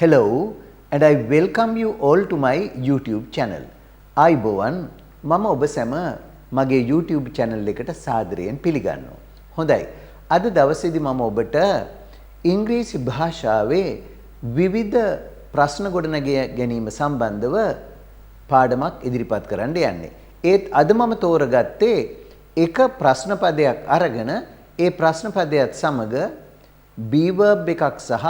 Hello, and I welcome you all to my YouTube channel. ආයිබෝවන් මම ඔබ සැම මගේ YouTube channel එකට සාදරයෙන් පිළිගන්නවා. හොඳයි. අද දවසේදී මම ඔබට ඉංග්‍රීසි භාෂාවේ විවිධ ප්‍රශ්න ගොඩනගා ගැනීම සම්බන්ධව පාඩමක් ඉදිරිපත් කරන්න යන්නේ. ඒත් අද මම තෝරගත්තේ එක ප්‍රශ්න පදයක් අරගෙන ඒ ප්‍රශ්න පදයට සමග be verb එකක් සහ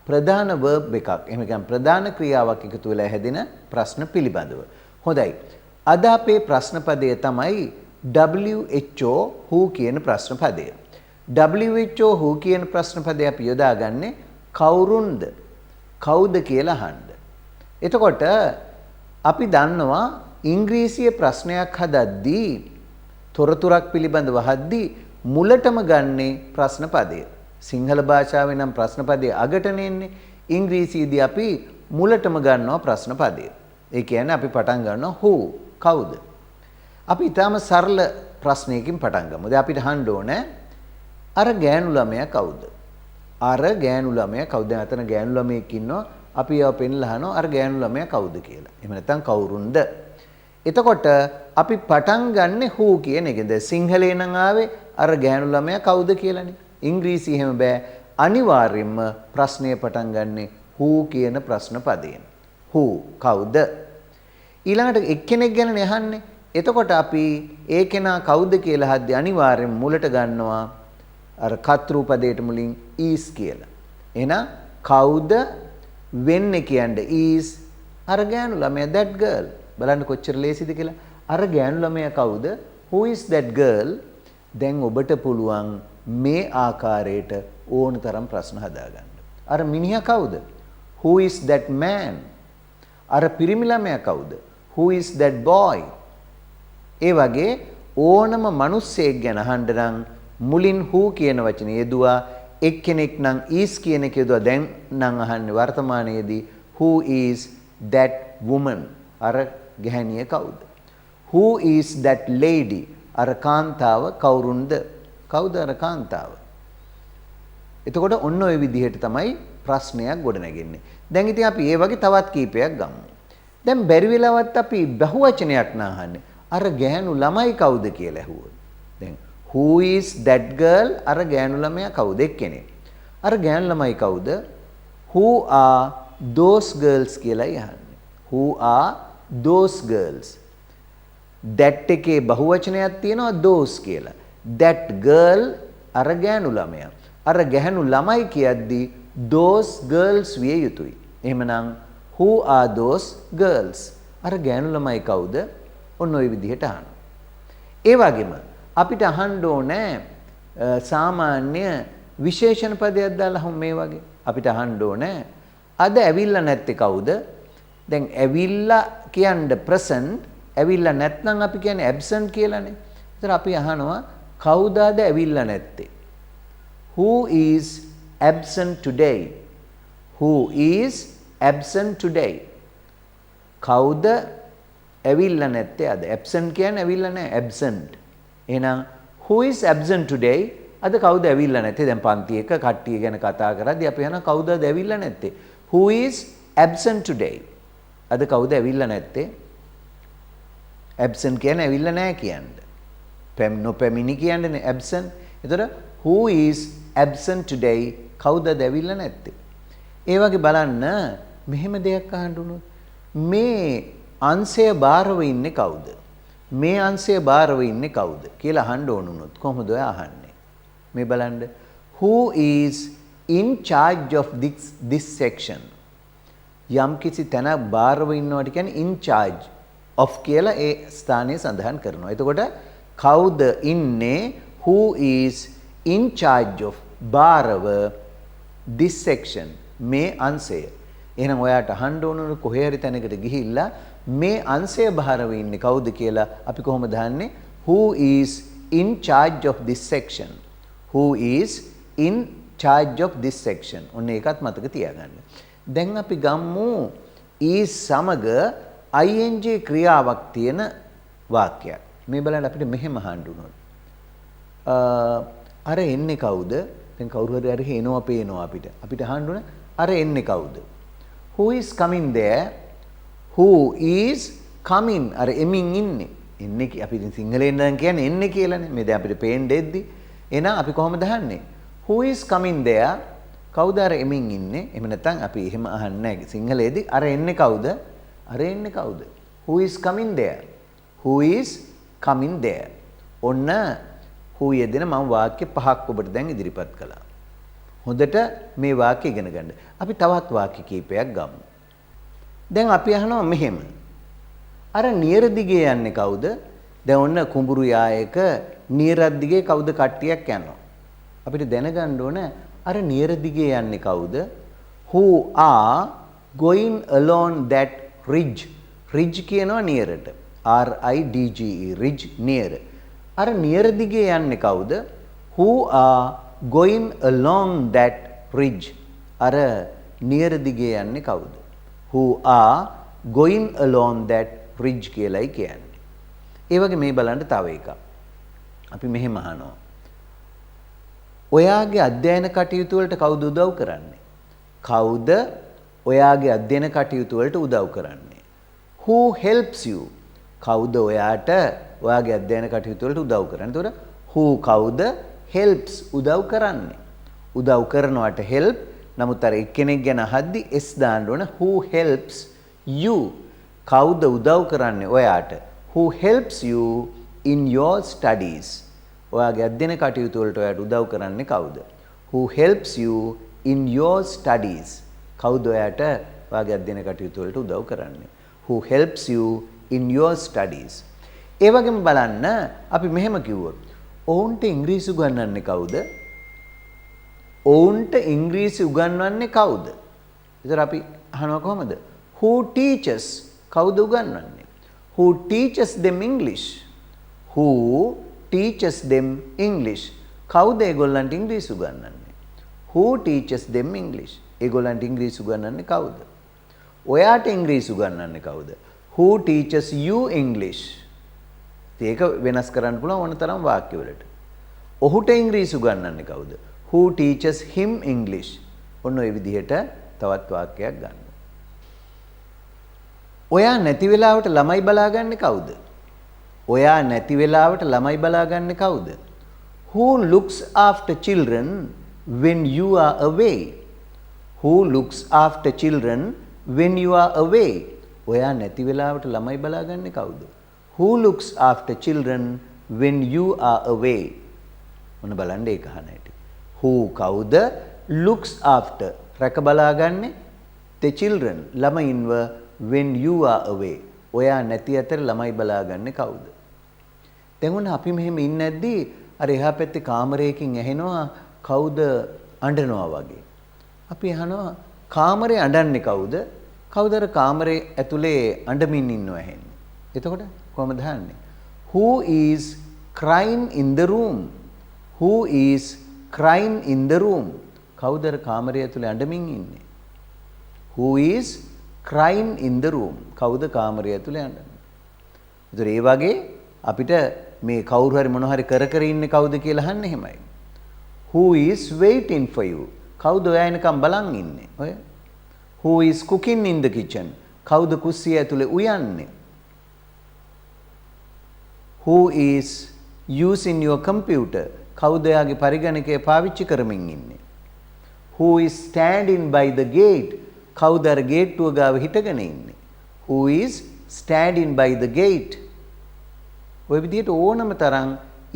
ප්‍රධාන verb එකක් එහෙම කියන් ප්‍රධාන ක්‍රියාවක් එකතු වෙලා හැදෙන ප්‍රශ්න පිළිබඳව. හොඳයි. අද අපේ ප්‍රශ්න පදය තමයි WHO who කියන ප්‍රශ්න පදය. WHO who කියන ප්‍රශ්න පදය අපි යොදාගන්නේ කවුරුන්ද? කවුද කියලා අහන්න. එතකොට අපි දන්නවා ඉංග්‍රීසියේ ප්‍රශ්නයක් හදද්දී තොරතුරක් පිළිබඳව හද්දී මුලටම ගන්නේ ප්‍රශ්න පදය. සිංහල භාෂාවේ නම් ප්‍රශ්න පදේ අගටනේ එන්නේ. ඉංග්‍රීසියේදී අපි මුලටම ගන්නවා ප්‍රශ්න පදය. ඒ කියන්නේ අපි පටන් ගන්නවා who කවුද? අපි ඊටාම සරල ප්‍රශ්නයකින් පටන් ගමු. දැන් අපිට අහන්න ඕනේ අර ගෑනු ළමයා කවුද? අර ගෑනු ළමයා කවුද? දැන් අතන ගෑනු ළමයෙක් ඉන්නවා. අපි ඒව පෙන්නලා අහනවා අර ගෑනු ළමයා කවුද කියලා. එහෙම නැත්නම් කවුරුන්ද? එතකොට අපි පටන් ගන්නෙ who කියන එකෙන්ද. සිංහලේ නම් ආවේ අර ගෑනු ළමයා කවුද කියලානේ. ඉංග්‍රීසි එහෙම බෑ. අනිවාර්යයෙන්ම ප්‍රශ්නය පටන් ගන්නෙ who කියන ප්‍රශ්න පදයෙන්. who කවුද? ඊළඟට එක්කෙනෙක් ගැන අහන්නේ. එතකොට අපි ඒ කෙනා කවුද කියලා හද්දි අනිවාර්යයෙන්ම මුලට ගන්නවා අර කතෘ පදයට මුලින් is කියලා. එහෙනම් කවුද වෙන්නේ කියන්නේ is අර ගෑනු ළමයා that girl. බලන්න කොච්චර ලේසිද කියලා. අර ගෑනු ළමයා කවුද? who is that girl? දැන් ඔබට පුළුවන් මේ ආකාරයට ඕන තරම් ප්‍රශ්න හදාගන්න. අර මිනිහා කවුද? who is that man? අර පිරිමි ළමයා කවුද? who is that boy? ඒ වගේ ඕනම මිනිස්සෙක් ගැන අහන්න නම් මුලින් who කියන වචනේ යෙදුවා. එක්කෙනෙක් නම් is කියන එක යෙදුවා. දැන් නම් අහන්නේ වර්තමානයේදී who is that woman? අර ගැහණිය කවුද? who is that lady? අර කාන්තාව කවුරුන්ද? කවුද අර කාන්තාව? එතකොට ඔන්න ඔය විදිහට තමයි ප්‍රශ්නයක් ගොඩනගෙන්නේ. දැන් ඉතින් අපි ඒ වගේ තවත් කීපයක් ගමු. දැන් බැරි වෙලාවත් අපි බහුවචනයක් නාහන්නේ. අර ගෑනු ළමයි කවුද කියලා ඇහුවොත්. දැන් who is that girl? අර ගෑනු ළමයා කවුද එක්කෙනෙක්. අර ගෑනු ළමයි කවුද? who are those girls කියලා යහන්නේ. who are those girls? that එකේ බහුවචනයක් තියෙනවා those කියලා. that girl අර ගෑනු ළමයා. අර ගැහණු ළමයි කියද්දී those girls විය යුතුයි. එහෙමනම් who are those girls? අර ගෑනු ළමයි කවුද? ඔන්න ඔය විදිහට අහනවා. ඒ වගේම අපිට අහන්න ඕනේ සාමාන්‍ය විශේෂණ පදයක් දාලා අහමු මේ වගේ. අපිට අහන්න ඕනේ අද ඇවිල්ලා නැත්තේ කවුද? දැන් ඇවිල්ලා කියන්නේ present, ඇවිල්ලා නැත්නම් අපි කියන්නේ absent කියලානේ. ඒතර අපි අහනවා කවුද අද ඇවිල්ලා නැත්තේ? who is absent today? who is absent today? කවුද ඇවිල්ලා නැත්තේ අද? absent කියන්නේ ඇවිල්ලා නැහැ, absent. එහෙනම් who is absent today? අද කවුද ඇවිල්ලා නැත්තේ? දැන් පන්ති එක කට්ටිය ගැන කතා කරද්දී අපි අහනවා කවුද අද ඇවිල්ලා නැත්තේ? who is absent today? අද කවුද ඇවිල්ලා නැත්තේ? absent කියන්නේ ඇවිල්ලා නැහැ කියන්නේ. නොපැමිණි කියන්නේ absent. එතකොට who is absent today? කවුද ඇවිල්ලා නැත්තේ? ඒ වගේ බලන්න මෙහෙම දෙයක් අහන්න උනොත් මේ අංශය බාරව ඉන්නේ කවුද? මේ අංශය බාරව ඉන්නේ කවුද කියලා අහන්න ඕන උනොත් කොහොමද ඔය අහන්නේ? මේ බලන්න who is in charge of this section? යම් කිසි තැනක් බාරව ඉන්නවට කියන්නේ in charge of කියලා ඒ ස්ථානය සඳහන් කරනවා. එතකොට කවුද ඉන්නේ? who is in charge of බාරව this section? මේ අංශය. එහෙනම් ඔයාට අහන්න ඕන කොහේ හරි තැනකට ගිහිල්ලා මේ අංශය බාරව ඉන්නේ කවුද කියලා අපි කොහොමද අහන්නේ? who is in charge of this section? who is in charge of this section? ඔන්න ඒකත් මතක තියාගන්න. දැන් අපි ගමු is සමග ing ක්‍රියාවක් තියෙන වාක්‍යයක්. මේ බලන්න අපිට මෙහෙම අහන්න උනොත් අර එන්නේ කවුද? දැන් කවුරු හරි එනවා පේනවා අපිට. අපිට අහන්න උන අර එන්නේ කවුද? who is coming there? who is coming අර එමින් ඉන්නේ. එන්නේ අපි ඉතින් සිංහලෙන් නම් කියන්නේ එන්නේ කියලානේ. මේ දැන් අපිට පේන්න දෙද්දි එහෙනම් අපි කොහොමද අහන්නේ? who is coming there? කවුද අර එමින් ඉන්නේ? එහෙම නැත්නම් අපි එහෙම අහන්නේ නැහැ සිංහලයේදී. අර එන්නේ කවුද? අර එන්නේ කවුද? who is coming there? who is coming there? ඔන්න who යෙදෙන මම වාක්‍ය පහක් ඔබට දැන් ඉදිරිපත් කළා. හොඳට මේ වාක්‍ය ඉගෙන ගන්න. අපි තවත් වාක්‍ය කීපයක් ගමු. දැන් අපි අහනවා මෙහෙම. අර නියර දිගේ යන්නේ කවුද? දැන් ඔන්න කුඹුරු යායක නියරක් දිගේ කවුද කට්ටියක් යනවා. අපිට දැනගන්න ඕන අර නියර දිගේ යන්නේ කවුද? who are going along that ridge. ridge කියනවා නියරට. R I D G E ridge නියර. අර නියර දිගේ යන්නේ කවුද? who are going along that ridge. අර නියර දිගේ යන්නේ කවුද? who are going along that ridge කියලායි කියන්නේ. ඒ වගේ මේ බලන්න තව එකක්. අපි මෙහෙම අහනවා. ඔයාගේ අධ්‍යයන කටයුතු වලට කවුද උදව් කරන්නේ? කවුද ඔයාගේ අධ්‍යයන කටයුතු වලට උදව් කරන්නේ? who helps you? කවුද ඔයාට ඔයාගේ අධ්‍යයන කටයුතු වලට උදව් කරන්නේ? එතකොට who කවුද? helps උදව් කරන්නේ. උදව් කරනවට help. නමුත් අර එක්කෙනෙක් ගැන අහද්දි s දාන්න ඕන. who helps you? කවුද උදව් කරන්නේ ඔයාට? who helps you in your studies? ඔයාගේ අධ්‍යයන කටයුතු වලට ඔයාට උදව් කරන්නේ කවුද? who helps you in your studies? කවුද ඔයාට ඔයාගේ අධ්‍යයන කටයුතු වලට උදව් කරන්නේ? who helps you in your studies? ඒ වගේම බලන්න අපි මෙහෙම කිව්වොත් ඔවුන්ට ඉංග්‍රීසි උගන්වන්නේ කවුද? ඔවුන්ට ඉංග්‍රීසි උගන්වන්නේ කවුද? ඒතර අපි අහනවා කොහමද? who teaches? කවුද උගන්වන්නේ? who teaches them English? who teaches them English? කවුද ඒගොල්ලන්ට ඉංග්‍රීසි උගන්වන්නේ? who teaches them English? ඒගොල්ලන්ට ඉංග්‍රීසි උගන්වන්නේ කවුද? ඔයාට ඉංග්‍රීසි උගන්වන්නේ කවුද? who teaches you English? ඒක වෙනස් කරන්න පුළුවන් ඕන තරම් වාක්‍ය වලට. ඔහුට ඉංග්‍රීසි උගන්වන්නේ කවුද? who teaches him English? ඔන්න ඔය විදිහට තවත් වාක්‍යයක් ගන්න. ඔයා නැති වෙලාවට ළමයි බලාගන්නේ කවුද? ඔයා නැති වෙලාවට ළමයි බලාගන්නේ කවුද? who looks after children when you are away? who looks after children when you are away? ඔයා නැති වෙලාවට ළමයි බලාගන්නේ කවුද? who looks after children when you are away? මොන බලන්න ඒක අහන හැටි. who කවුද? looks after රැක බලාගන්නේ the children ළමයින්ව when you are away. ඔයා නැති අතර ළමයි බලාගන්නේ කවුද? දැන් උන අපි මෙහෙම ඉන්නේ නැද්දි අර එහා පැත්තේ කාමරයකින් ඇහෙනවා කවුද අඬනවා වගේ. අපි අහනවා කාමරේ අඬන්නේ කවුද? කවුද අර කාමරේ ඇතුලේ අඬමින් ඉන්නව ඇහෙන්නේ. එතකොට කොහමද අහන්නේ? who is crying in the room? who is crying in the room? කවුද අර කාමරේ ඇතුලේ අඬමින් ඉන්නේ? who is crying in the room? කවුද කාමරේ ඇතුලේ අඬන්නේ? ඒතර ඒ වගේ අපිට මේ කවුරු හරි මොන හරි කර ඉන්නේ කවුද කියලා අහන්නේ එහෙමයි. who is waiting for you? කවුද ඔයා එනකම් බලන් ඉන්නේ? ඔය who is cooking in the kitchen? කවුද කුස්සිය ඇතුලේ උයන්නේ? who is using your computer? කවුද ඔයාගේ පරිගණකය පාවිච්චි කරමින් ඉන්නේ? who is standing by the gate? කවුද අර ගේට්ටුව ගාව හිටගෙන ඉන්නේ? who is standing by the gate? ඔය විදිහට ඕනම තරම්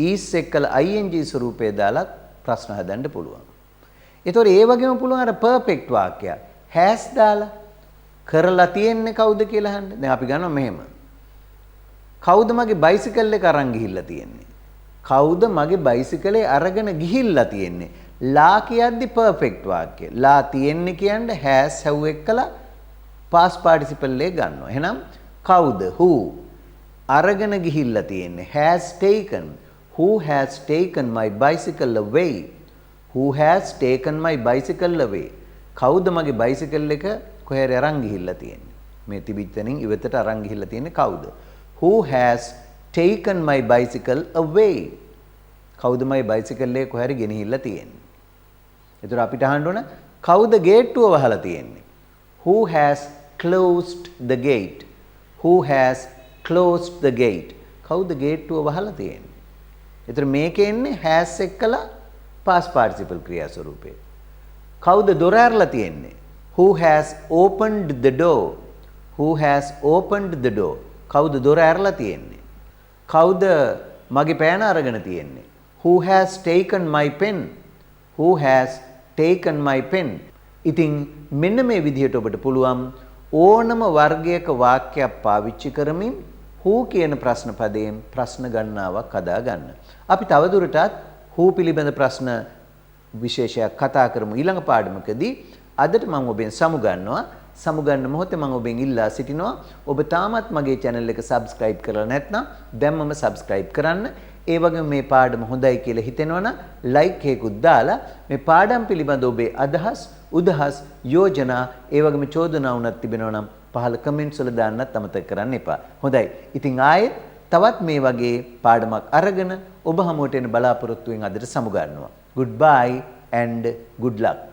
is එක්කලා ing ස්වරූපය දාලා ප්‍රශ්න හදන්න පුළුවන්. ඒතකොට ඒ වගේම පුළුවන් අර perfect වාක්‍යයක් has දාලා කරලා තියෙන්නේ කවුද කියලා අහන්න. දැන් අපි ගන්නවා මෙහෙම. කවුද මගේ බයිසිකල් එක අරන් ගිහිල්ලා තියෙන්නේ? කවුද මගේ බයිසිකලේ අරගෙන ගිහිල්ලා තියෙන්නේ? ලා කියද්දි perfect වාක්‍ය. ලා තියෙන්නේ කියන්නේ has have එක්කලා past participle එක ගන්නවා. එහෙනම් කවුද? who අරගෙන ගිහිල්ලා තියෙන්නේ has taken. who has taken my bicycle away? who has taken my bicycle away? කවුද මගේ බයිසිකල් එක කොහේ අරන් ගිහිල්ලා තියෙන්නේ? මේ තිබිච්චනින් ඉවතට අරන් ගිහිල්ලා තියෙන්නේ කවුද? who has taken my bicycle away? කවුද මගේ බයිසිකල් එක කොහේ හරි ගෙනහිල්ලා තියෙන්නේ? ඒතර අපිට අහන්න ඕන කවුද ගේට්ටුව වහලා තියෙන්නේ? Who has closed the gate? Who has closed the gate? කවුද ගේට්ටුව වහලා තියෙන්නේ? ඒතර මේකේ ඉන්නේ has එක්කලා past participle ක්‍රියා ස්වරූපේ. කවුද දොර ඇරලා තියෙන්නේ? Who has opened the door? Who has opened the door? කවුද දොර ඇරලා තියෙන්නේ? කවුද මගේ පෑන අරගෙන තියෙන්නේ? Who has taken my pen? Who has taken my pen? ඉතින් මෙන්න මේ විදිහට ඔබට පුළුවන් ඕනම වර්ගයක වාක්‍යයක් පාවිච්චි කරමින් who කියන ප්‍රශ්න පදයෙන් ප්‍රශ්න ගණනාවක් හදා ගන්න. අපි තවදුරටත් who පිළිබඳ ප්‍රශ්න විශේෂයක් කතා කරමු ඊළඟ පාඩමකදී. අදට මම ඔබෙන් සමුගන්නවා. සමුගන්න මොහොතේ මම ඔබෙන් ඉල්ලා සිටිනවා ඔබ තාමත් මගේ channel එක subscribe කරලා නැත්නම් දැන්මම subscribe කරන්න. ඒ වගේම මේ පාඩම හොඳයි කියලා හිතෙනවනම් like එකකුත් දාලා මේ පාඩම් පිළිබඳ ඔබේ අදහස්, උදහස්, යෝජනා ඒ වගේම චෝදනා වුණත් තිබෙනවා නම් පහළ comments වල දාන්නත් අමතක කරන්න එපා. හොඳයි. ඉතින් ආයෙත් තවත් මේ වගේ පාඩමක් අරගෙන ඔබ හමුවට එන බලාපොරොත්තුවෙන් අදට සමුගන්නවා. Goodbye and good luck.